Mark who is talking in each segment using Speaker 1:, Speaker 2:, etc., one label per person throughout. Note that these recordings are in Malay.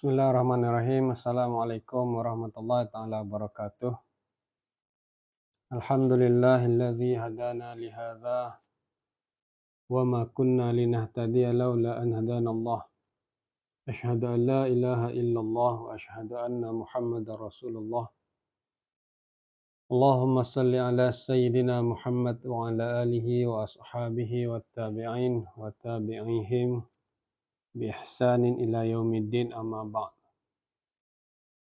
Speaker 1: Bismillahirrahmanirrahim. Assalamualaikum warahmatullahi taala wabarakatuh. Alhamdulillahilladzi hadana li hadza wa ma kunna linahtadiya laula an hadanallah. Asyhadu an la ilaha illallah wa asyhadu anna Muhammadar Rasulullah. Allahumma salli ala sayyidina Muhammad wa ala alihi wa ashabihi wat tabi'in wa tabi'ihim bi ihsanin ila yaumiddin amma ba'd.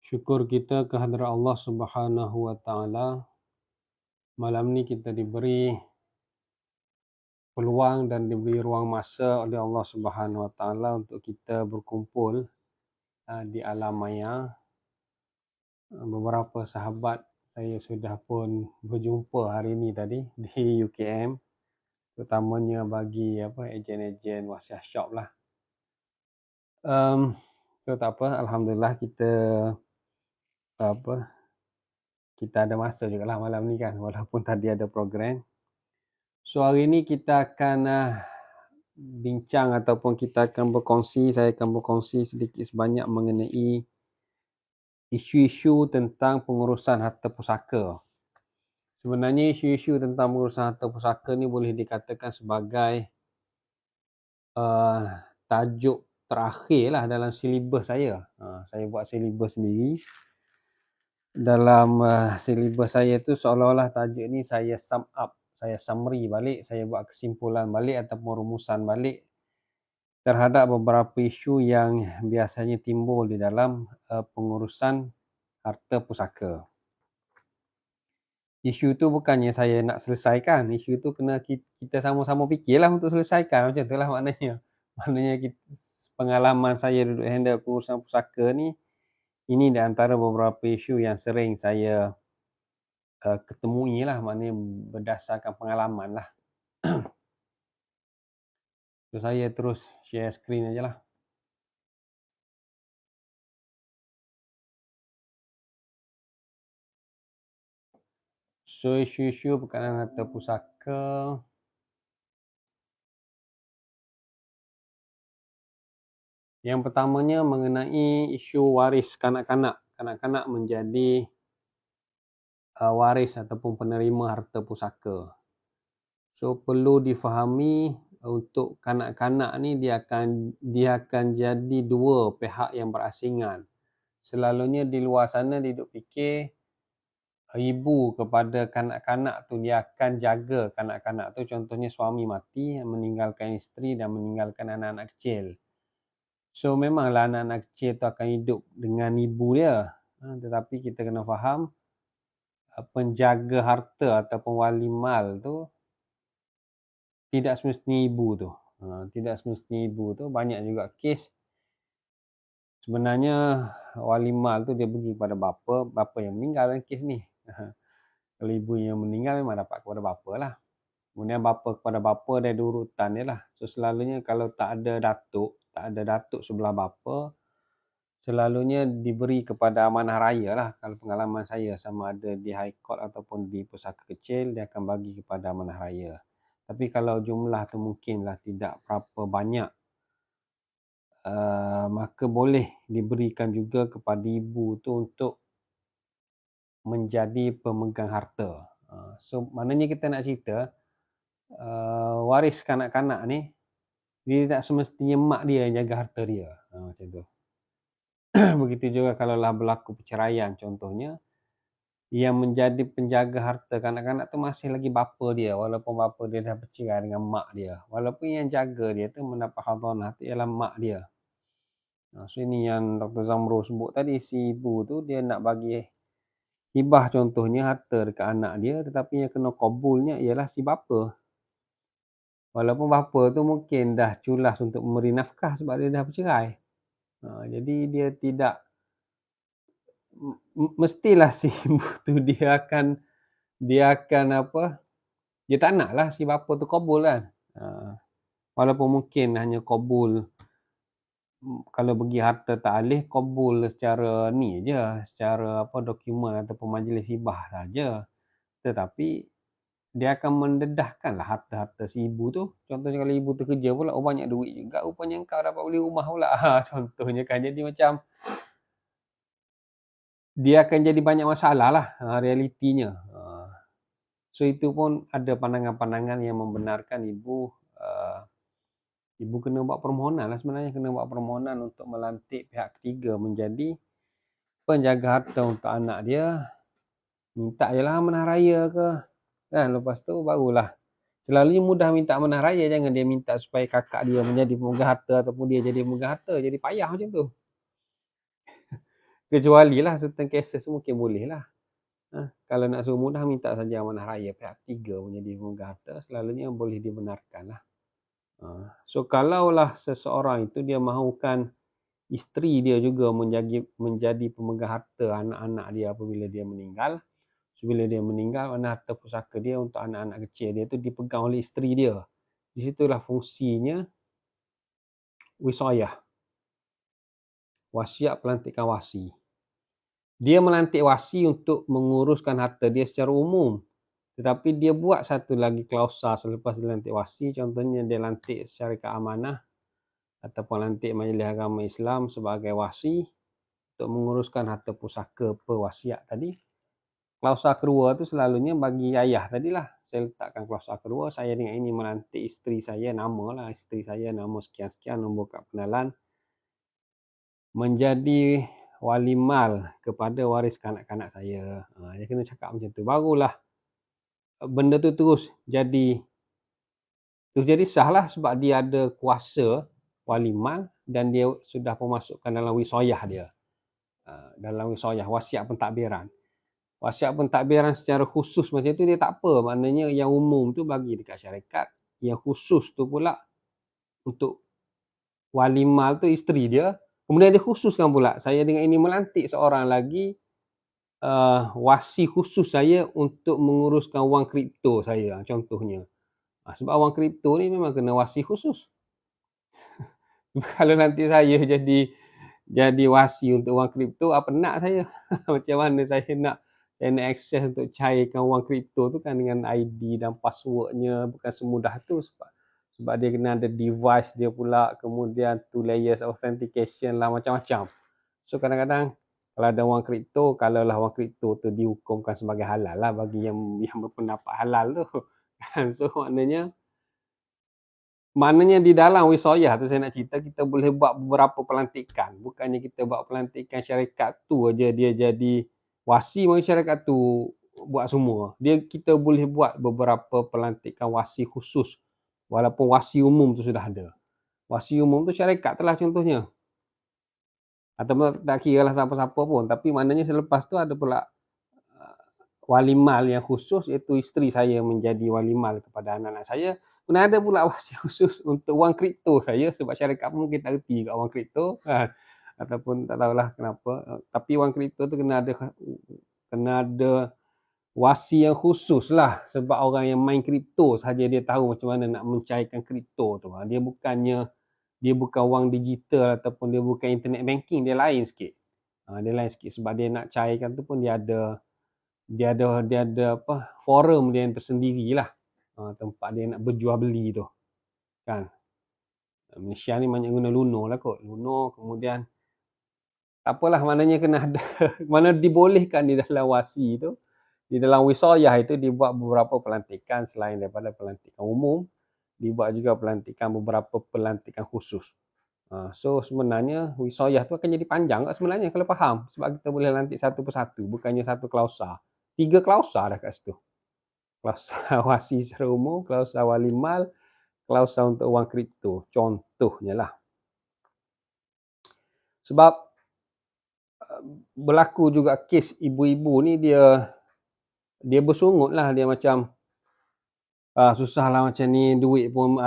Speaker 1: Syukur kita kehadrat Allah Subhanahu wa taala. Malam ni kita diberi peluang dan diberi ruang masa oleh Allah Subhanahu Wa Taala untuk kita berkumpul di alam maya. Beberapa sahabat saya sudah pun berjumpa hari ini tadi di UKM, terutamanya bagi ejen-ejen wasiah shop lah. So tak apa, alhamdulillah kita ada masa juga lah malam ni kan, walaupun tadi ada program. So hari ni kita akan bincang ataupun kita akan berkongsi, saya akan berkongsi sedikit sebanyak mengenai isu-isu tentang pengurusan harta pusaka. Sebenarnya isu-isu tentang pengurusan harta pusaka ni boleh dikatakan sebagai tajuk terakhir lah dalam silibus saya. Saya buat silibus sendiri. Dalam silibus saya tu seolah-olah tajuk ni saya sum up, saya summary balik, saya buat kesimpulan balik ataupun rumusan balik terhadap beberapa isu yang biasanya timbul di dalam pengurusan harta pusaka. Isu tu bukannya saya nak selesaikan, isu tu kena kita sama-sama fikirlah untuk selesaikan, macam itulah maknanya. Maknanya pengalaman saya duduk handle pengurusan pusaka ni, ini di antara beberapa isu yang sering saya ketemui lah, maknanya berdasarkan pengalaman lah. So saya terus share screen aja lah. So isu-isu berkaitan harta pusaka. Yang pertamanya mengenai isu waris kanak-kanak. Kanak-kanak menjadi waris ataupun penerima harta pusaka. So perlu difahami untuk kanak-kanak ni dia akan jadi dua pihak yang berasingan. Selalunya di luar sana dia duk fikir ibu kepada kanak-kanak tu dia akan jaga kanak-kanak tu, contohnya suami mati meninggalkan isteri dan meninggalkan anak-anak kecil. So memanglah anak-anak kecil tu akan hidup dengan ibu dia. Tetapi kita kena faham penjaga harta ataupun wali mal tu tidak semestinya ibu tu. Tidak semestinya ibu tu. Banyak juga kes sebenarnya wali mal tu dia pergi kepada bapa yang meninggal dalam kes ni. Kalau ibu yang meninggal memang dapat kepada bapa lah. Kemudian bapa kepada bapa dia ada urutan dia lah. So selalunya kalau tak ada datuk sebelah bapa, selalunya diberi kepada amanah raya lah. Kalau pengalaman saya sama ada di High Court ataupun di pusaka kecil, dia akan bagi kepada amanah raya. Tapi kalau jumlah tu mungkinlah tidak berapa banyak, maka boleh diberikan juga kepada ibu tu untuk menjadi pemegang harta. So maknanya kita nak cerita waris kanak-kanak ni, dia tak semestinya mak dia yang jaga harta dia. Macam tu. Begitu juga kalau lah berlaku perceraian contohnya, yang menjadi penjaga harta kanak-kanak tu masih lagi bapa dia, walaupun bapa dia dah bercerai dengan mak dia. Walaupun yang jaga dia tu mendapat hadanah tu ialah mak dia. So ini yang Dr. Zamro sebut tadi, si ibu tu dia nak bagi hibah contohnya harta dekat anak dia, tetapi yang kena qabulnya ialah si bapa. Walaupun bapa tu mungkin dah culas untuk memberi nafkah sebab dia dah bercerai. Jadi dia tidak mestilah si ibu tu dia tak naklah si bapa tu qabul kan. Walaupun mungkin hanya qabul, kalau bagi harta ta'alih qabul secara ni je, secara dokumen ataupun majlis hibah saja. Tetapi dia akan mendedahkanlah harta-harta si ibu tu. Contohnya kalau ibu tu kerja pula, oh banyak duit juga rupanya engkau dapat beli rumah pula. Contohnya kan, jadi macam dia akan jadi banyak masalah lah realitinya. So itu pun ada pandangan-pandangan yang membenarkan ibu kena buat permohonan lah, sebenarnya kena buat permohonan untuk melantik pihak ketiga menjadi penjaga harta untuk anak dia. Minta je lah amanah raya ke kan, lepas tu barulah. Selalunya mudah minta amanah raya, jangan dia minta supaya kakak dia menjadi pemegang harta ataupun dia jadi pemegang harta, jadi payah macam tu. Kecuali lah certain cases mungkin boleh lah. Kalau nak suruh mudah, minta saja amanah raya pihak ketiga menjadi pemegang harta, selalunya boleh dibenarkan lah. So kalaulah seseorang itu dia mahukan isteri dia juga menjadi pemegang harta anak-anak dia apabila dia meninggal, bila dia meninggal, mana harta pusaka dia untuk anak-anak kecil dia tu dipegang oleh isteri dia. Di situlah fungsinya wisayah, wasiat pelantikan wasi. Dia melantik wasi untuk menguruskan harta dia secara umum, tetapi dia buat satu lagi klausa selepas dia lantik wasi. Contohnya dia lantik syarikat amanah ataupun lantik Majlis Agama Islam sebagai wasi untuk menguruskan harta pusaka pewasiat tadi. Klausa kedua tu selalunya bagi ayah tadilah. Saya letakkan klausa kedua, saya dengan ini melantik isteri saya, namalah isteri saya nama sekian-sekian, nombor kad pengenalan, menjadi wali mal kepada waris kanak-kanak saya. Dia kena cakap macam tu, barulah benda tu terus jadi sah lah, sebab dia ada kuasa wali mal dan dia sudah memasukkan dalam wisayah dia. Dalam wisayah, wasiat pentadbiran. Wasiat pentadbiran secara khusus macam tu dia tak apa, maknanya yang umum tu bagi dekat syarikat, yang khusus tu pula untuk wali mal tu isteri dia. Kemudian dia khususkan pula, saya dengan ini melantik seorang lagi wasi khusus saya untuk menguruskan wang kripto saya, contohnya. Sebab wang kripto ni memang kena wasi khusus. Kalau nanti saya jadi wasi untuk wang kripto, apa nak saya? Macam mana saya nak akses untuk cairkan wang kripto tu kan, dengan ID dan passwordnya bukan semudah tu, sebab dia kena ada device dia pula, kemudian 2 layers authentication lah, macam-macam. So kadang-kadang kalau ada wang kripto, kalaulah wang kripto tu dihukumkan sebagai halal lah bagi yang berpendapat halal tu kan. So maknanya di dalam wisayah tu saya nak cerita, kita boleh buat beberapa pelantikan. Bukannya kita buat pelantikan syarikat tu aja dia jadi wasi, maka syarikat tu buat semua. Kita boleh buat beberapa pelantikan wasi khusus walaupun wasi umum tu sudah ada. Wasi umum tu syarikat telah contohnya. Ataupun tak kira lah siapa-siapa pun, tapi maknanya selepas tu ada pula wali mal yang khusus, iaitu isteri saya menjadi wali mal kepada anak-anak saya. Kemudian ada pula wasi khusus untuk wang kripto saya, sebab syarikat pun mungkin tak reti kat wang kripto kan, ataupun tak tahulah kenapa, tapi wang kripto tu kena ada wasi yang khusus lah, sebab orang yang main kripto saja dia tahu macam mana nak mencairkan kripto tu. Dia bukan wang digital ataupun dia bukan internet banking, dia lain sikit. Sebab dia nak cairkan tu pun dia ada forum dia yang tersendiri lah, tempat dia nak berjual beli tu kan. Malaysia ni banyak guna Luno lah kot, Luno. Kemudian tak apalah, maknanya kena ada mana dibolehkan di dalam wasi tu, di dalam wisayah itu dibuat beberapa pelantikan selain daripada pelantikan umum, dibuat juga beberapa pelantikan khusus. So sebenarnya wisayah tu akan jadi panjang tak sebenarnya kalau faham, sebab kita boleh lantik satu persatu, bukannya satu klausa. 3 klausa dah kat situ. Klausa wasi secara umum, klausa wali mal, klausa untuk wang kripto, contohnya lah. Sebab berlaku juga kes ibu-ibu ni dia bersungut lah, dia macam susah lah macam ni, duit pun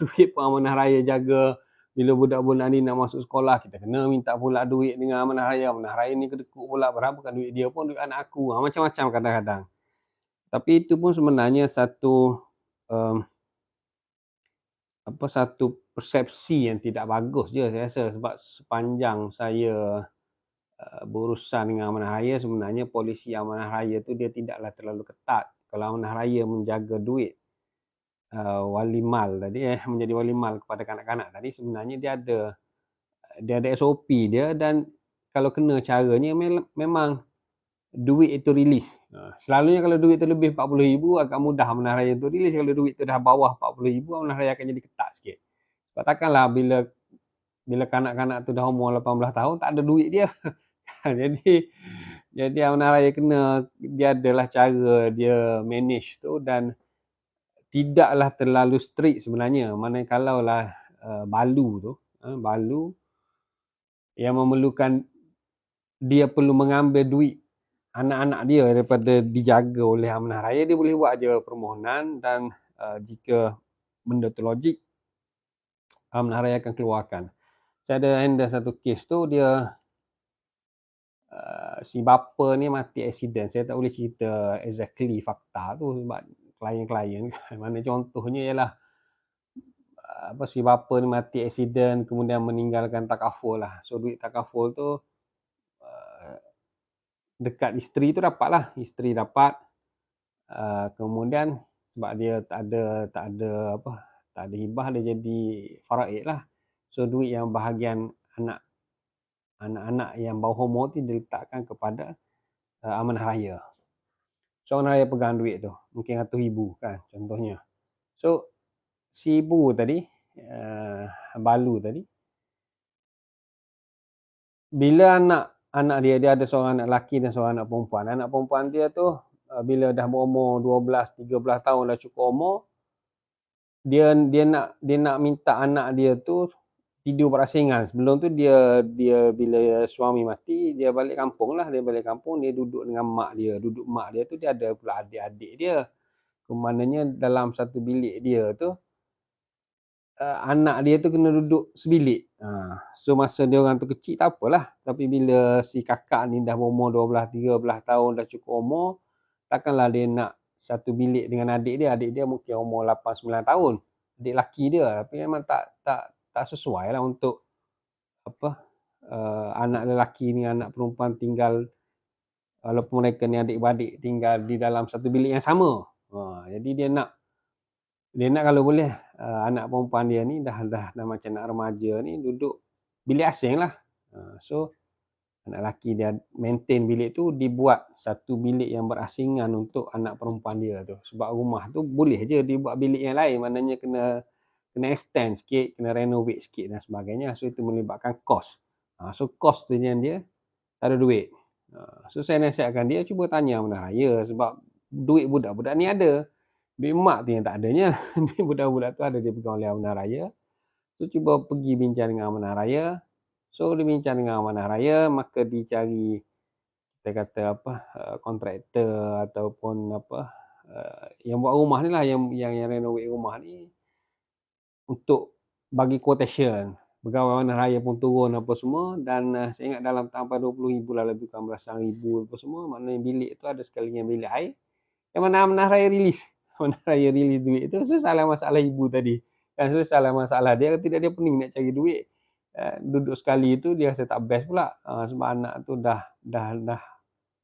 Speaker 1: duit pun amanah raya jaga, bila budak-budak ni nak masuk sekolah kita kena minta pula duit dengan amanah raya ni kedekut pula, berapa kan duit dia pun duit anak aku, macam-macam kadang-kadang. Tapi itu pun sebenarnya satu persepsi yang tidak bagus je saya rasa, sebab sepanjang saya berurusan dengan amanah raya, sebenarnya polisi amanah raya tu dia tidaklah terlalu ketat kalau amanah raya menjaga duit wali mal tadi menjadi wali mal kepada kanak-kanak tadi, sebenarnya dia ada SOP dia, dan kalau kena caranya memang duit itu rilis. Selalunya kalau duit itu lebih 40,000 agak mudah amanah raya itu rilis. Kalau duit itu dah bawah 40,000 amanah raya akan jadi ketat sikit. Sebab takkanlah bila kanak-kanak tu dah umur 18 tahun tak ada duit dia. Jadi amanah raya dia adalah cara dia manage tu, dan tidaklah terlalu strict sebenarnya. Kalaulah balu tu, balu yang memerlukan dia perlu mengambil duit anak-anak dia daripada dijaga oleh amanah raya, dia boleh buat je permohonan, dan jika benda tu logik, amanah raya akan keluarkan. Saya ada handle satu kes tu, dia si bapa ni mati accident. Saya tak boleh cerita exactly fakta tu sebab klien-klien kan. Mana contohnya ialah si bapa ni mati accident kemudian meninggalkan takaful lah. So duit takaful tu dekat isteri tu dapat lah. Isteri dapat, kemudian sebab dia tak ada hibah, dia jadi faraid lah. So duit yang bahagian anak-anak yang bawah umur tu diletakkan kepada amanah raya. So amanah raya pegang duit tu, mungkin RM100,000 kan contohnya. So si ibu tadi, balu tadi, bila anak dia ada seorang anak lelaki dan seorang anak perempuan. Anak perempuan dia tu bila dah berumur 12, 13 tahun, dah cukup umur, dia nak minta anak dia tu tidur berasingan. Sebelum tu dia bila suami mati, dia balik kampung lah. Dia balik kampung, dia duduk dengan mak dia. Duduk mak dia tu, dia ada pula adik-adik dia. Kemananya dalam satu bilik dia tu, anak dia tu kena duduk sebilik. So masa dia orang tu kecil tak apalah. Tapi bila si kakak ni dah berumur 12, 13 tahun, dah cukup umur, takkanlah dia nak satu bilik dengan adik dia. Adik dia mungkin umur 8, 9 tahun. Adik laki dia. Tapi memang tak sesuai lah untuk anak lelaki ni, anak perempuan tinggal, walaupun mereka ni adik-beradik, tinggal di dalam satu bilik yang sama. Jadi dia nak kalau boleh anak perempuan dia ni dah macam anak remaja ni duduk bilik asing lah. So anak lelaki dia maintain bilik tu, dibuat satu bilik yang berasingan untuk anak perempuan dia tu. Sebab rumah tu boleh je dibuat bilik yang lain, maknanya kena extend sikit, kena renovate sikit dan sebagainya. So itu melibatkan kos. So kos tu yang dia tak ada duit. So saya nasihatkan dia cuba tanya amanah raya, sebab duit budak-budak ni ada. Duit mak tu yang tak adanya. Duit budak-budak tu ada dia pegang oleh amanah raya. So cuba pergi bincang dengan amanah raya. So dia bincang dengan amanah raya, maka dicari, kita kata kontraktor ataupun yang buat rumah ni lah, yang renovate rumah ni, untuk bagi quotation. Pegawai amanah raya pun turun apa semua, dan saya ingat dalam sampai 20,000 lah, lebih kurang belasan ribu apa semua. Maknanya bilik tu ada sekali dengan bilik air, yang mana amanah raya rilis. Amanah raya rilis duit tu, selesailah masalah ibu tadi. Kan selesailah masalah dia. Tidak dia pening nak cari duit. Duduk sekali tu dia rasa tak best pula. Sebab anak tu dah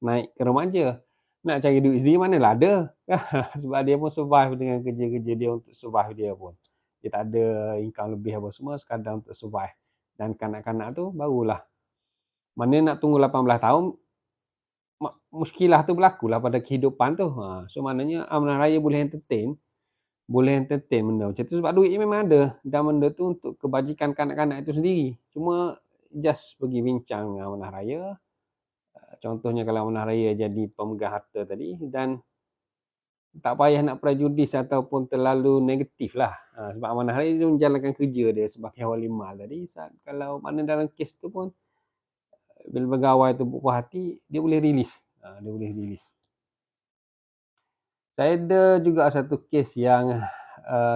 Speaker 1: naik ke remaja. Nak cari duit sendiri manalah ada. Sebab dia pun survive dengan kerja-kerja dia untuk survive dia pun. Dia tak ada income lebih apa semua, sekadar untuk survive. Dan kanak-kanak tu barulah, mana nak tunggu 18 tahun, muskilah tu berlaku lah pada kehidupan tu. So maknanya amanah raya boleh entertain benda macam tu, sebab duit memang ada, dan benda tu untuk kebajikan kanak-kanak itu sendiri. Cuma just pergi bincang dengan amanah raya. Contohnya kalau amanah raya jadi pemegang harta tadi, dan tak payah nak prejudis ataupun terlalu negatif lah. Sebab amanah raya dia menjalankan kerja dia sebagai wali mal tadi. Kalau mana dalam kes tu pun, bila pegawai tu berpuas hati, dia boleh rilis. Saya ada juga satu kes yang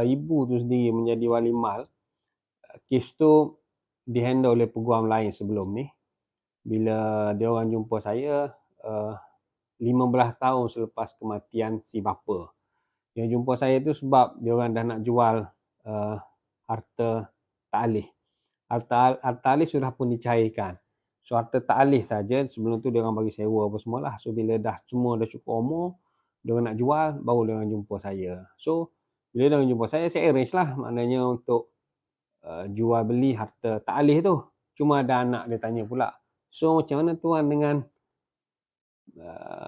Speaker 1: ibu tu sendiri menjadi wali mal. Kes tu dihandle oleh peguam lain sebelum ni. Bila dia orang jumpa saya 15 tahun selepas kematian si bapa. Dia jumpa saya tu sebab dia orang dah nak jual harta ta'alih. Harta alih sudah pun dicairkan. So harta ta'alih saja, sebelum tu dia orang bagi sewa apa semualah. So bila semua dah cukup umur, Diorang nak jual, baru diorang jumpa saya. So, bila diorang jumpa saya arrange lah maknanya untuk jual beli harta taklih tu. Cuma ada anak dia tanya pula, "So, macam mana tuan dengan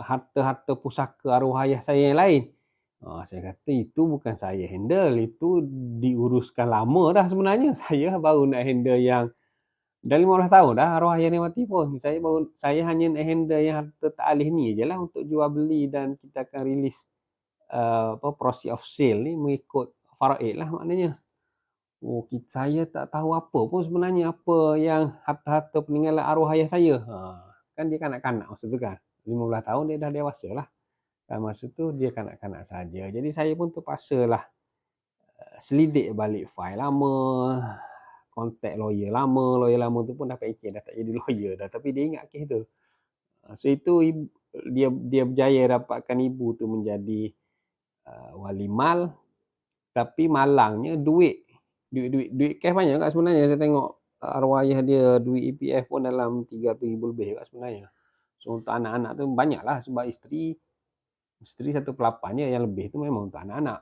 Speaker 1: harta-harta pusaka arwah ayah saya yang lain?" Saya kata, "Itu bukan saya handle, itu diuruskan lama dah sebenarnya. Saya baru nak handle yang dah 15 tahun dah arwah ayah ni mati pun. Saya hanya nak handle yang harta taklih ni je lah untuk jual beli dan kita akan release proceed of sale ni mengikut faraid lah maknanya." Saya tak tahu apa pun sebenarnya apa yang harta-harta peninggalan arwah ayah saya. Kan dia kanak-kanak masa tu kan. 15 tahun dia dah dewasa lah. Dan masa tu dia kanak-kanak saja. Jadi saya pun terpaksa lah selidik balik file lama, kontak lawyer lama tu pun dah pencen, dah tak jadi lawyer dah. Tapi dia ingat kes tu. So itu dia berjaya dapatkan ibu tu menjadi wali mal. Tapi malangnya duit cash banyak kat sebenarnya. Saya tengok arwah ayah dia duit EPF pun dalam 300,000 lebih kat sebenarnya. So untuk anak-anak tu banyak lah sebab isteri 1/8 je, yang lebih tu memang untuk anak-anak.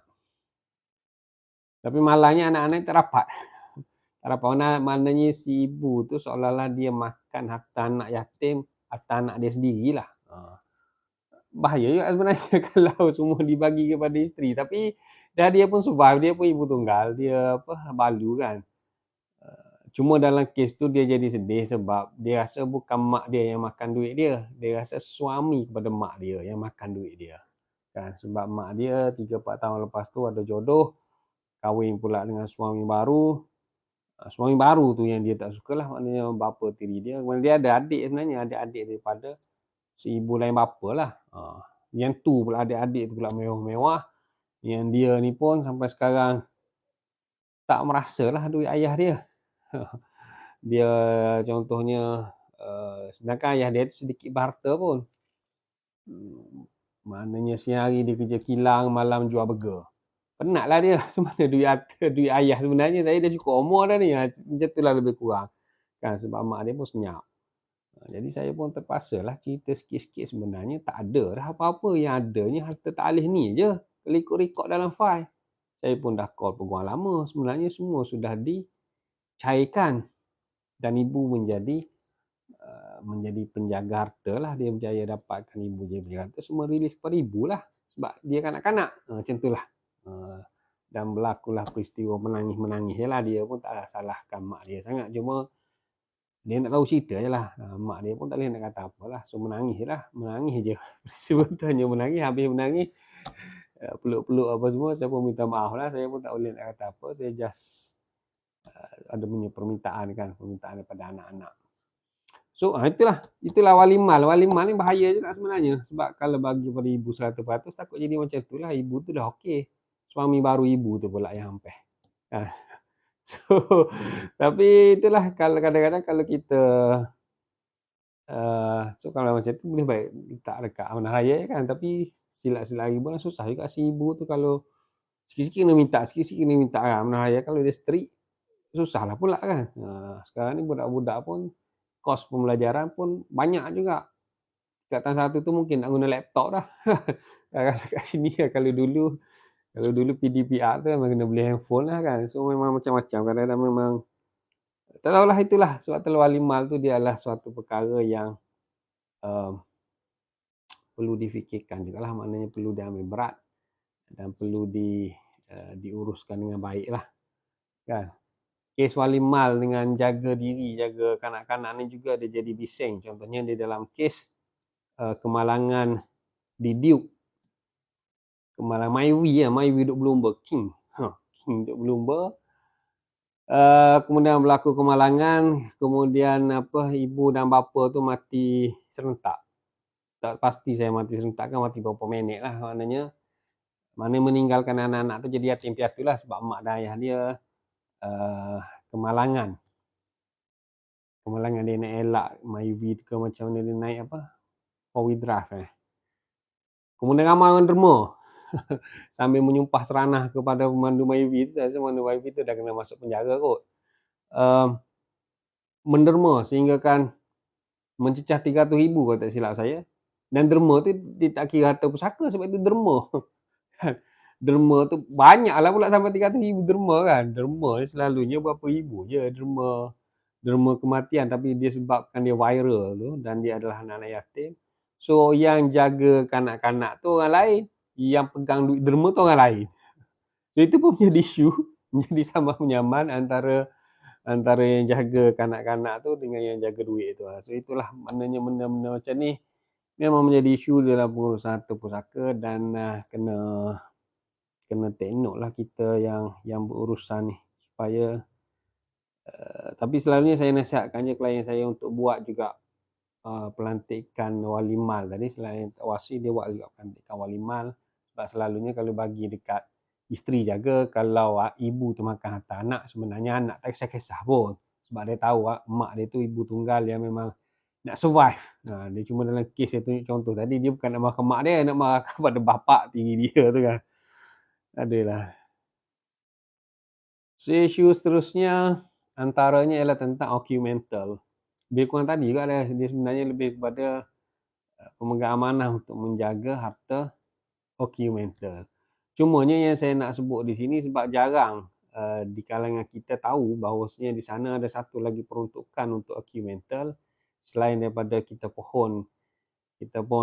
Speaker 1: Tapi malangnya anak-anak tak dapat. Tak dapat, maknanya si ibu tu seolah-olah dia makan harta anak yatim, harta anak dia sendirilah. Bahaya juga sebenarnya kalau semua dibagi kepada isteri. Tapi dia pun survive, dia pun ibu tunggal, dia balu kan. Cuma dalam kes tu dia jadi sedih sebab dia rasa bukan mak dia yang makan duit dia. Dia rasa suami kepada mak dia yang makan duit dia. Kan, sebab mak dia 3-4 tahun lepas tu ada jodoh, kahwin pula dengan suami baru. Suami baru tu yang dia tak suka lah, maknanya bapa tiri dia. Kemudian dia ada adik sebenarnya, adik-adik daripada si ibu lain bapa lah. Yang tu pula adik-adik tu pula mewah-mewah. Yang dia ni pun sampai sekarang tak merasa lah duit ayah dia. Dia contohnya sedangkan ayah dia tu sedikit berharta pun. Maknanya siang hari dia kerja kilang, malam jual burger. Penatlah dia. Semana duit ayah sebenarnya. Saya dah cukup umur dah ni. Macam tu lah lebih kurang. Kan, sebab mak dia pun senyap. Jadi saya pun terpaksa lah cerita sikit-sikit, sebenarnya tak ada dah apa-apa. Yang adanya harta taklih ni je. Kalau ikut rekod dalam file. Saya pun dah call peguam lama. Sebenarnya semua sudah dicairkan. Dan ibu menjadi penjaga harta lah. Dia berjaya dapatkan ibu jadi penjaga harta. Semua rilis kepada ibu lah. Sebab dia kanak-kanak. Macam tu lah. Dan berlakulah peristiwa menangis-menangis je lah. Dia pun tak salahkan mak dia sangat. Cuma dia nak tahu cerita je lah. Mak dia pun tak boleh nak kata apa lah. So menangis je lah. Menangis je. Sebetulnya menangis. Habis menangis. Peluk-peluk apa semua. Saya pun minta maaf lah. Saya pun tak boleh nak kata apa. Saya just ada punya permintaan kan. Permintaan daripada anak-anak. So itulah wali mal. Wali mal ni bahaya juga sebenarnya. Sebab kalau bagi pada ibu 100%, takut jadi macam tu lah. Ibu tu dah okey. Suami baru ibu tu pula yang hampir. So, tapi itulah kalau kadang-kadang kalau kita so kalau macam tu boleh baik letak dekat amanah raya kan. Tapi silat-silat ibu lah susah juga. Si ibu tu kalau sikit-sikit kena minta kan. Amanah raya kalau dia strict, susah lah pula kan. Sekarang ni budak-budak pun kos pembelajaran pun banyak juga. Kat tahun 1 tu mungkin nak guna laptop dah. Kat sini kalau dulu PDPR tu memang kena beli handphone lah kan. So memang macam-macam. Kadang-kadang memang tak tahulah, itulah. Sebab wali mal tu dia adalah suatu perkara yang perlu difikirkan juga lah. Maknanya perlu diambil berat dan perlu diuruskan dengan baik lah kan. Kes wali mal dengan jaga diri, jaga kanak-kanak ni juga dia jadi bising. Contohnya dia dalam kes kemalangan di Duke. Kemalangan Myvi duk Bloomberg. King duk Bloomberg. Kemudian berlaku kemalangan, kemudian ibu dan bapa tu mati serentak. Tak pasti saya mati serentak kan, mati berapa minit lah maknanya. Mana meninggalkan anak-anak tu jadi yatim piatu lah sebab mak dan ayah dia kemalangan. Kemalangan dia nak elak Myvi tu ke macam mana dia naik 4-wheel drive. Kemudian ramai orang derma. Sambil menyumpah seranah kepada pemandu Myvi tu. Saya rasa pemandu Myvi tu dah kena masuk penjara kot. Menderma sehingga kan mencecah 300,000 kalau tak silap saya. Dan derma tu dia tak kira harta pusaka sebab itu derma. Derma tu banyaklah pula sampai 300,000 derma kan. Derma ni selalunya berapa ribu je derma derma kematian, tapi disebabkan dia viral tu dan dia adalah anak-anak yatim. So yang jaga kanak-kanak tu orang lain, yang pegang duit derma tu orang lain. So itu pun menjadi isu, menjadi sambang menyaman antara antara yang jaga kanak-kanak tu dengan yang jaga duit tu. So itulah maknanya benda-benda macam ni memang menjadi isu dalam pengurusan harta pusaka dan kena kena tengoklah kita yang berurusan ni supaya tapi selalunya saya nasihatkan je klien saya untuk buat juga pelantikan walimal tadi. Selain wasi dia buat juga pelantikan walimal sebab selalunya kalau bagi dekat isteri jaga, kalau ibu tu makan harta anak, sebenarnya anak tak kisah-kisah pun sebab dia tahu mak dia tu ibu tunggal yang memang nak survive. Dia cuma dalam kes saya tunjuk contoh tadi, dia bukan nak marah mak dia, nak marah kepada bapak tiri dia tu kan. Adalah. So, isu seterusnya antaranya ialah tentang ocumental. Lebih kurang tadi juga dia sebenarnya lebih kepada pemegang amanah untuk menjaga harta ocumental. Cumanya yang saya nak sebut di sini sebab jarang di kalangan kita tahu bahawasanya di sana ada satu lagi peruntukan untuk ocumental selain daripada kita pohon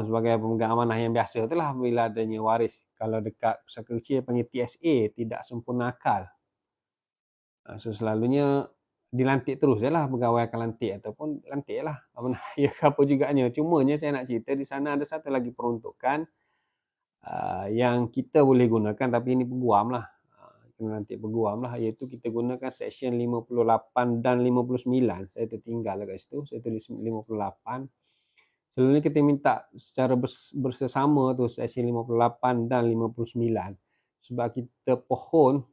Speaker 1: sebagai pemegang amanah yang biasa tu lah bila adanya waris. Kalau dekat pusaka kecil panggil TSA, tidak sempurna akal. So selalunya dilantik terus je lah pegawai akan lantik ataupun lantik lah apa juganya. Cumanya saya nak cerita di sana ada satu lagi peruntukan yang kita boleh gunakan, tapi ini peguam lah, kena lantik peguam lah, iaitu kita gunakan Seksyen 58 dan 59. Saya tertinggal kat situ, saya tulis 58. Selalunya kita minta secara bersama tu Seksyen 58 dan 59 sebab kita pohon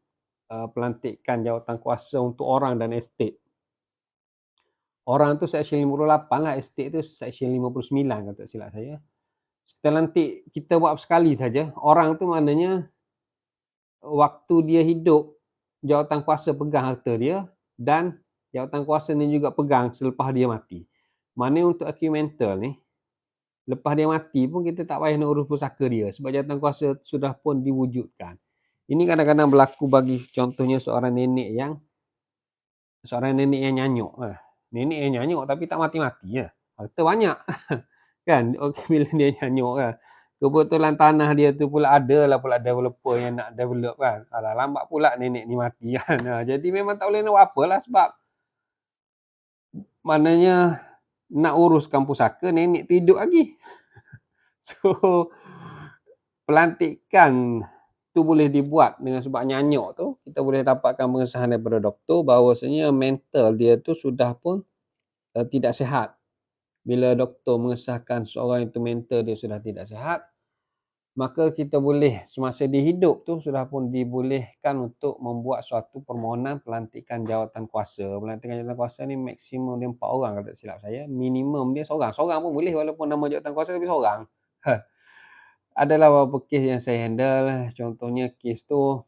Speaker 1: pelantikan jawatan kuasa untuk orang dan estate. Orang tu Seksyen 58 lah, estate tu Seksyen 59 kalau tak silap saya. Kita lantik, kita buat sekali saja. Orang tu maknanya waktu dia hidup, jawatan kuasa pegang harta dia dan jawatan kuasa ni juga pegang selepas dia mati. Maknanya untuk ocumental ni, lepas dia mati pun kita tak payah nak urus pusaka dia sebab jawatan kuasa sudah pun diwujudkan. Ini kadang-kadang berlaku bagi contohnya seorang nenek yang nyanyuk. Nenek yang nyanyuk tapi tak mati-mati. Harta banyak. Kan? Bila dia nyanyuk kan. Kebetulan tanah dia tu pula ada lah pula developer yang nak develop kan. Alah, lambat pula nenek ni mati kan. Jadi memang tak boleh nak buat apa lah sebab maknanya nak uruskan pusaka nenek tu hidup lagi. So pelantikan tu boleh dibuat dengan sebab nyanyuk tu kita boleh dapatkan pengesahan daripada doktor bahawasanya mental dia tu sudah pun tidak sihat. Bila doktor mengesahkan seorang itu mental dia sudah tidak sihat, maka kita boleh semasa dia hidup tu sudah pun dibolehkan untuk membuat suatu permohonan pelantikan jawatan kuasa. Pelantikan jawatan kuasa ni maksimum dia 4 orang kalau tak silap saya. Minimum dia seorang. Seorang pun boleh walaupun nama jawatan kuasa tapi seorang. Adalah beberapa kes yang saya handle. Contohnya kes tu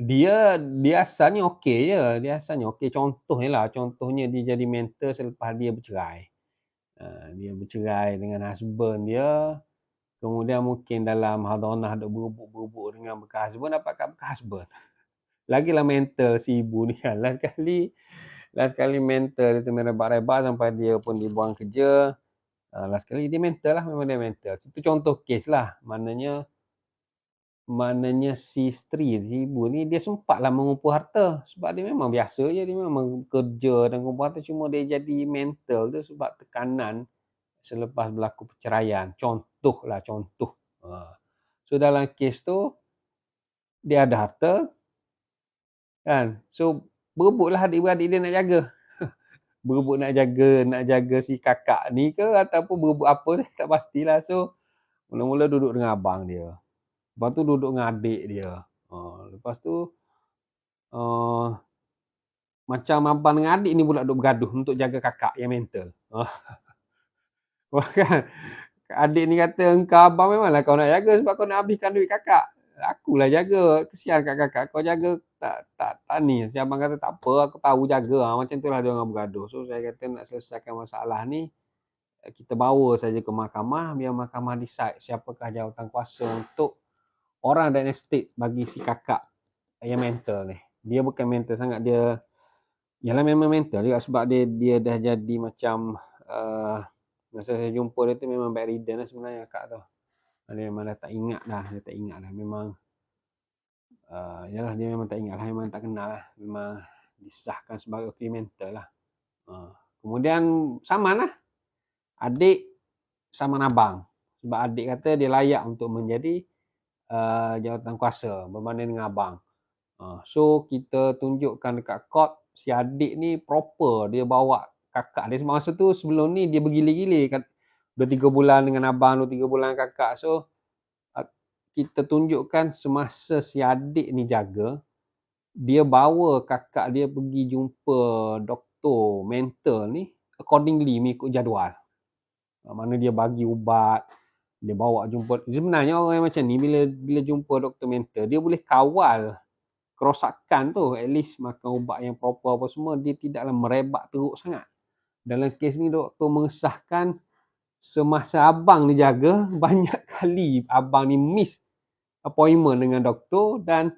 Speaker 1: dia asalnya okey je. Dia asalnya okey. Contohnya dia jadi mentor selepas dia bercerai. Dia bercerai dengan husband dia. Kemudian mungkin dalam hadanah duk berebut dengan bekas husband, dapat kat bekas husband. Lagilah mental si ibu ni kan. Last kali mental dia tu merebak-rebak sampai dia pun dibuang kerja. Last kali dia mental lah, memang dia mental. Itu contoh kes lah. Maknanya si isteri, si ibu ni dia sempatlah mengumpul harta sebab dia memang biasa je, dia memang kerja dan kumpul harta, cuma dia jadi mental tu sebab tekanan selepas berlaku perceraian. Contoh. So dalam kes tu dia ada harta kan. So berebutlah adik-beradik dia nak jaga. Berebut nak jaga si kakak ni ke ataupun berebut apa saya tak pastilah. So mula-mula duduk dengan abang dia. Lepas tu duduk dengan adik dia. Lepas tu macam abang dengan adik ni pula duk bergaduh untuk jaga kakak yang mental. Kan? Adik ni kata, engkau abang memanglah kau nak jaga sebab kau nak habiskan duit kakak. Akulah jaga. Kesian kat kakak. Kau jaga tak ni. Si abang kata tak apa, aku tahu jaga. Macam itulah dia orang bergaduh. So saya kata nak selesaikan masalah ni, kita bawa saja ke mahkamah, biar mahkamah decide siapakah jawatan kuasa untuk orang dan estate bagi si kakak yang mental ni. Dia bukan mental sangat, dia yalah memang mental juga sebab dia dah jadi macam masa saya jumpa dia tu memang bedridden lah sebenarnya kakak tu. Dia memang dah tak ingat dah, memang yalah dia memang tak ingat lah, memang tak kenal lah, memang disahkan sebagai okey mental lah. Kemudian Saman lah, adik Saman abang, sebab adik kata dia layak untuk menjadi jawatan kuasa berbanding dengan abang. So kita tunjukkan dekat court si adik ni proper, dia bawa kakak dia. Masa tu sebelum ni dia bergili-gili kan, 2-3 bulan dengan abang, 2-3 bulan dengan kakak. So kita tunjukkan semasa si adik ni jaga, dia bawa kakak dia pergi jumpa doktor mental ni accordingly, mengikut jadual. Mana dia bagi ubat, dia bawa jumpa. Sebenarnya orang yang macam ni bila jumpa doktor mental, dia boleh kawal kerosakan tu, at least makan ubat yang proper apa semua, dia tidaklah merebak teruk sangat. Dalam kes ni doktor mengesahkan semasa abang ni jaga, banyak kali abang ni miss appointment dengan doktor, dan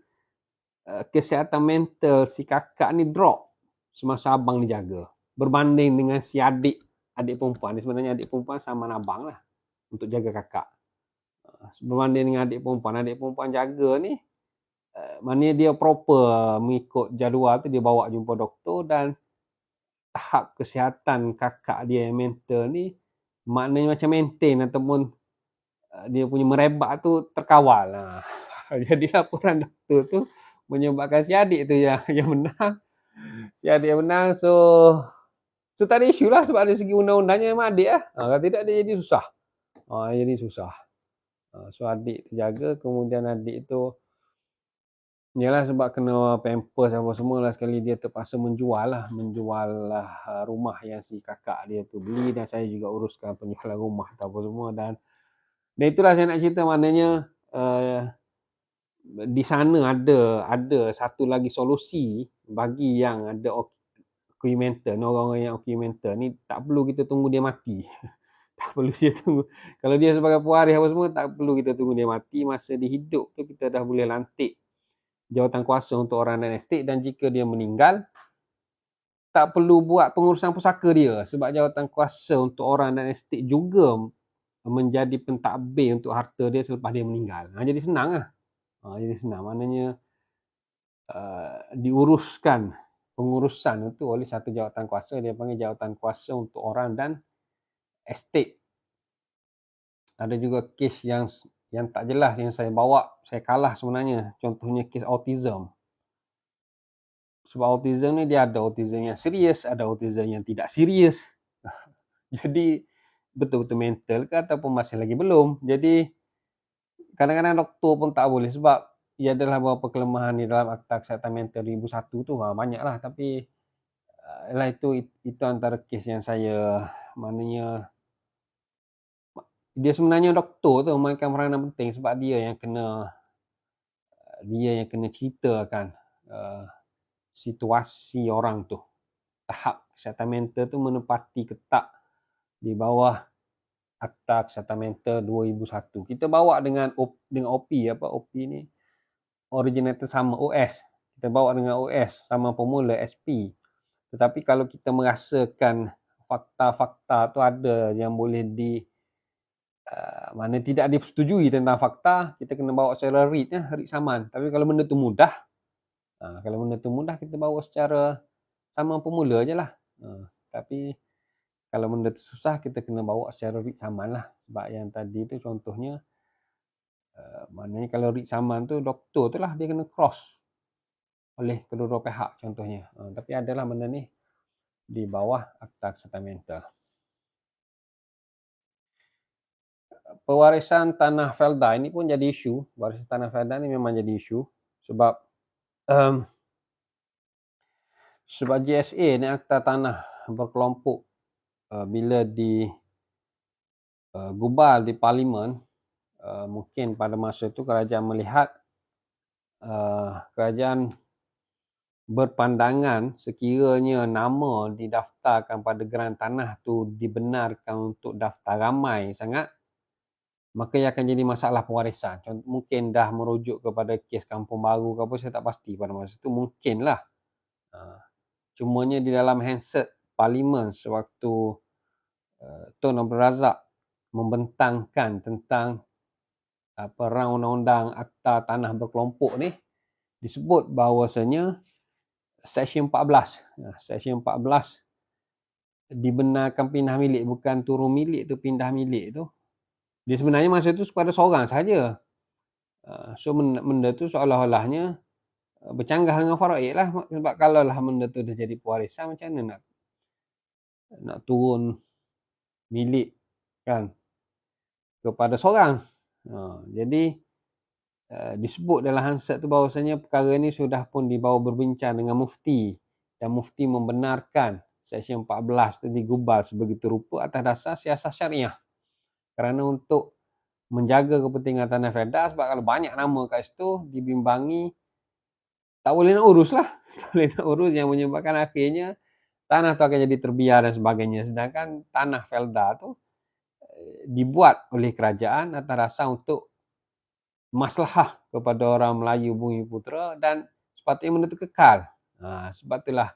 Speaker 1: kesihatan mental si kakak ni drop semasa abang ni jaga, berbanding dengan si adik perempuan ni. Sebenarnya adik perempuan sama abang lah untuk jaga kakak. Berbanding dengan adik perempuan jaga ni, maknanya dia proper mengikut jadual tu, dia bawa jumpa doktor, dan tahap kesihatan kakak dia yang mental ni maknanya macam maintain ataupun dia punya merebak tu terkawal. Jadi laporan doktor tu menyebabkan si adik tu yang menang. Si adik yang menang, so tak ada isu lah, sebab dari segi undang-undangnya memang adik lah. Kalau tidak dia jadi susah. So adik tu jaga, kemudian adik tu yalah sebab kena pampers apa semua lah, sekali dia terpaksa menjual rumah yang si kakak dia tu beli, dan saya juga uruskan penjualan rumah atau apa semua. Dan itulah saya nak cerita, maknanya di sana ada satu lagi solusi bagi yang ada okey mental, orang-orang yang okey mental ni tak perlu kita tunggu dia mati. Tak perlu dia tunggu. Kalau dia sebagai pewaris apa semua, tak perlu kita tunggu dia mati. Masa dia hidup tu kita dah boleh lantik jawatan kuasa untuk orang dan estate, dan jika dia meninggal tak perlu buat pengurusan pusaka dia, sebab jawatan kuasa untuk orang dan estate juga menjadi pentadbir untuk harta dia selepas dia meninggal. Jadi senang lah. Jadi senang, maknanya diuruskan pengurusan itu oleh satu jawatan kuasa, dia panggil jawatan kuasa untuk orang dan estate. Ada juga kes yang tak jelas yang saya bawa, saya kalah sebenarnya. Contohnya kes autism. Sebab autism ni dia ada autism yang serius, ada autism yang tidak serius. Jadi betul-betul mental ke ataupun masih lagi belum. Jadi kadang-kadang doktor pun tak boleh, sebab ia adalah beberapa kelemahan di dalam Akta Kesihatan Mental 2001 tu, banyak lah. Tapi itu antara kes yang saya, maknanya dia sebenarnya doktor tu memainkan peranan penting, sebab dia yang kena ceritakan situasi orang tu. Tahap kesihatan mental tu menepati ketak di bawah Akta Kesihatan Mental 2001. Kita bawa dengan OP ni originator sama OS. Kita bawa dengan OS sama formula SP. Tetapi kalau kita merasakan fakta-fakta tu ada yang boleh mana tidak disetujui tentang fakta, kita kena bawa secara read saman. Tapi kalau benda tu mudah, kita bawa secara sama formula je lah. Tapi kalau benda tu susah, kita kena bawa secara read saman lah. Sebab yang tadi tu contohnya, maknanya kalau read saman tu doktor tu lah dia kena cross oleh kedua-dua pihak contohnya. Tapi adalah benda ni di bawah Akta Kesihatan Mental. Pewarisan tanah Felda ini pun jadi isu. Warisan tanah Felda ini memang jadi isu sebab GSA ni akta tanah berkelompok bila digubal di parlimen, mungkin pada masa itu kerajaan melihat kerajaan berpandangan sekiranya nama didaftarkan pada geran tanah tu dibenarkan untuk daftar ramai sangat, maka ia akan jadi masalah pewarisan. Mungkin dah merujuk kepada kes Kampung Baru ke apa, saya tak pasti pada masa tu, mungkinlah. Cumanya di dalam handset Parlimen sewaktu Tun Abdul Razak membentangkan tentang rang undang-undang Akta Tanah Berkelompok ni, disebut bahawasanya Seksyen 14. Seksyen 14 dibenarkan pindah milik, bukan turun milik tu, pindah milik tu. Dia sebenarnya masa tu kepada seorang sahaja. So benda tu seolah-olahnya bercanggah dengan faraid lah. Sebab kalau lah benda tu dah jadi pewarisan, macam mana nak turun milik kan kepada seorang. Jadi disebut dalam handset tu bahawasanya perkara ni sudah pun dibawa berbincang dengan Mufti, dan Mufti membenarkan Seksyen 14 tu digubal sebegitu rupa atas dasar siasat syariah. Kerana untuk menjaga kepentingan tanah Fedah, sebab kalau banyak nama kat situ dibimbangi, tak boleh nak urus lah. Tak boleh nak urus, yang menyebabkan akhirnya tanah tu akan jadi terbiar dan sebagainya. Sedangkan tanah Felda tu dibuat oleh kerajaan atas dasar untuk maslahah kepada orang Melayu Bumiputera, dan sepatutnya benda tu kekal. Sebab itulah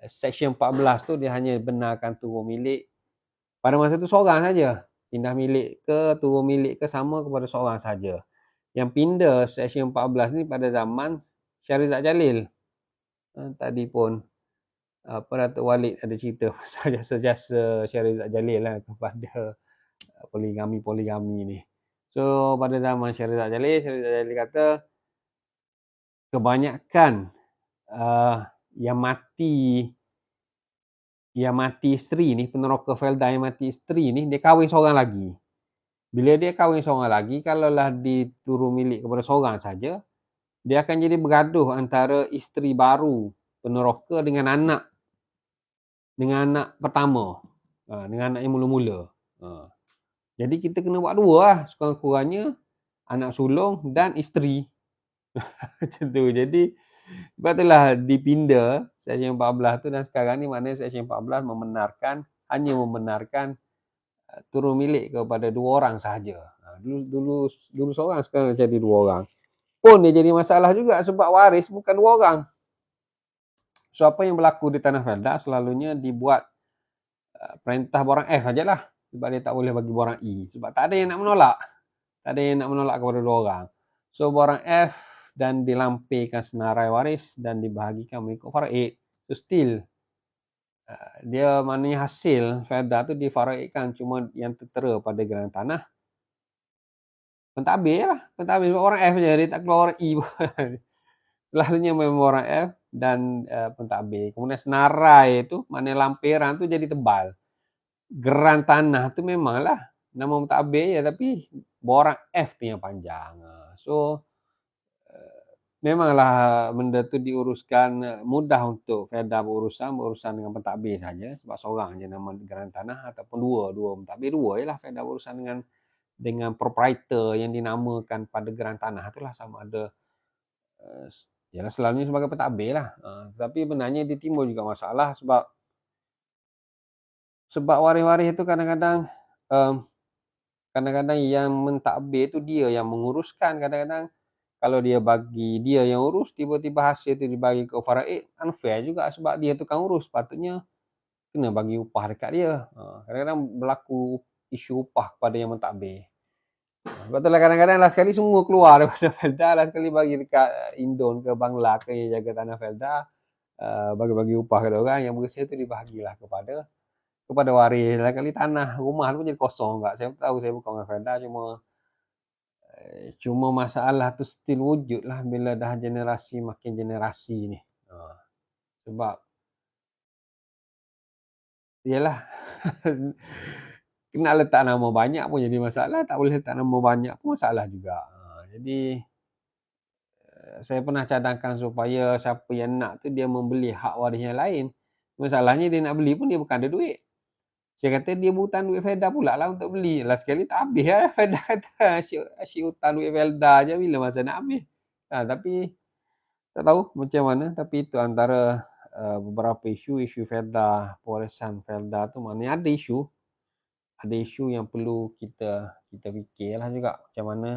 Speaker 1: Seksyen 14 tu dia hanya benarkan turun milik pada masa tu seorang saja. Pindah milik ke turun milik ke sama kepada seorang saja. Yang pindah Seksyen 14 ni pada zaman Syahrizad Jalil. Tadi pun Datuk Walid ada cerita pasal jasa-jasa Syahrizad Jalil lah kepada poligami ni. So pada zaman Syahrizad Jalil kata kebanyakan yang mati isteri ni, peneroka Felda yang mati isteri ni, dia kahwin seorang lagi. Bila dia kahwin seorang lagi, kalaulah diturun milik kepada seorang saja, dia akan jadi bergaduh antara isteri baru peneroka dengan anak pertama, dengan anak yang mula-mula. Jadi kita kena buat dua lah, sekurang-kurangnya anak sulung dan isteri. Macam tu. Jadi sebab itulah dipinda Seksyen 14 tu, dan sekarang ni maknanya Seksyen 14 hanya membenarkan turun milik kepada dua orang sahaja. Dulu seorang, sekarang jadi dua orang. Pun dia jadi masalah juga sebab waris bukan dua orang. So apa yang berlaku di Tanah Felda selalunya dibuat perintah borang F sajalah, sebab dia tak boleh bagi borang E, sebab tak ada yang nak menolak. Tak ada yang nak menolak kepada dua orang. So borang F dan dilampirkan senarai waris dan dibahagikan mengikut faraid. So still dia maknanya hasil Felda tu difaraidkan, cuma yang tertera pada geran tanah pentadbir lah. Pentadbir sebab orang F je, dia tak keluar orang E pun. Selalunya memang orang F dan pentadbir. Kemudian senarai tu, maknanya lampiran tu jadi tebal. Geran tanah tu memanglah nama pentadbir je, tapi borang F tu yang panjang. So memanglah benda tu diuruskan mudah untuk Felda berurusan dengan pentadbir saja, sebab seorang je nama geran tanah, ataupun dua pentadbir, dua je lah Felda berurusan dengan proprietor yang dinamakan pada geran tanah tu lah, sama ada yalah selalunya sebagai pentadbir lah. Tapi benarnya dia timbul juga masalah sebab waris-waris itu kadang-kadang yang mentadbir tu dia yang menguruskan. Kadang-kadang kalau dia bagi dia yang urus, tiba-tiba hasil tu dibagi ke faraid, unfair juga sebab dia tukang urus, patutnya kena bagi upah dekat dia. Kadang-kadang berlaku isu upah kepada yang mentadbir. Sebab tu lah kadang-kadang last sekali semua keluar daripada Felda, last sekali bagi dekat Indon ke Bangla ke yang jaga tanah Felda, bagi-bagi upah kepada orang yang bersih tu dibahagilah kepada waris. Last kali tanah rumah tu pun jadi kosong enggak. Saya tahu, saya bukan orang Felda, cuma masalah tu still wujud lah bila dah generasi makin generasi ni. Sebab yalah nak letak nama banyak pun jadi masalah, tak boleh letak nama banyak pun masalah juga. Jadi saya pernah cadangkan supaya siapa yang nak tu dia membeli hak waris yang lain. Masalahnya dia nak beli pun dia bukan ada duit. Saya kata dia hutang duit Felda pula lah untuk beli. Last sekali tak habis lah. Felda kata asyik hutang duit Felda je, bila masa nak habis. Tapi Tak tahu macam mana, tapi itu antara, beberapa isu Felda, pewarisan Felda tu maknanya ada isu yang perlu kita fikirlah juga macam mana